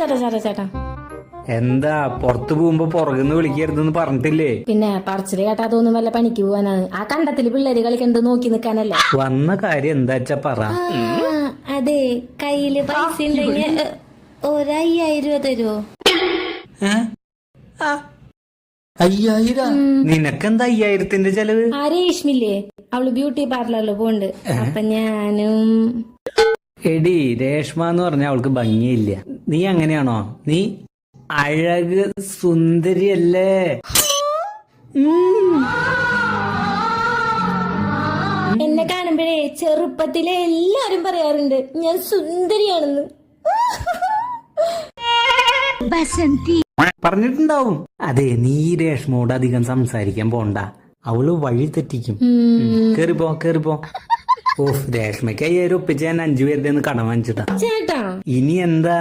ചേട്ടാ. എന്താ പുറത്തു പോകുമ്പോ പുറകുന്ന് വിളിക്കരുതെന്ന് പറഞ്ഞിട്ടില്ലേ? പിന്നെ പറച്ചില് കേട്ടാ തോന്നും വല്ല പണിക്ക് പോവാനാണ്. ആ കണ്ടത്തില് പിള്ളേര് കളിക്കണ്ട് നോക്കി നിക്കാനല്ലേ. വന്ന കാര്യം എന്താച്ചാ പറ. അതെ, കയ്യില് പൈസ ഉണ്ടെങ്കിൽ 1,500 രൂപ തരുമോ? 5,000? നിനക്കെന്താ 5,000ന്റെ ചെലവ്? ആ രേഷ്മില്ലേ, അവള് ബ്യൂട്ടി പാർലറിൽ പോണ്ട്. അപ്പൊ ഞാനും. എടി, രേഷ്മ എന്ന് പറഞ്ഞ അവൾക്ക് ഭംഗിയില്ല. നീ അങ്ങനെയാണോ? നീ അഴക് സുന്ദരിയല്ലേ? എന്നെ കാണുമ്പോഴേ ചെറുപ്പത്തിലെ എല്ലാരും പറയാറുണ്ട് ഞാൻ സുന്ദരിയാണെന്ന്. പറഞ്ഞിട്ടുണ്ടാവും. അതെ, നീ രേഷ്മയോട് അധികം സംസാരിക്കാൻ പോണ്ട, അവള് വഴി തെറ്റിക്കും. കേറിപ്പോ. ഓഹ്, രേഷ്മയ്ക്ക് 5,000 ഒപ്പിച്ച് ഞാൻ 5 പേരുടെ കടം വാങ്ങിച്ചിട്ടാ. ചേട്ടാ ഇനി എന്താ?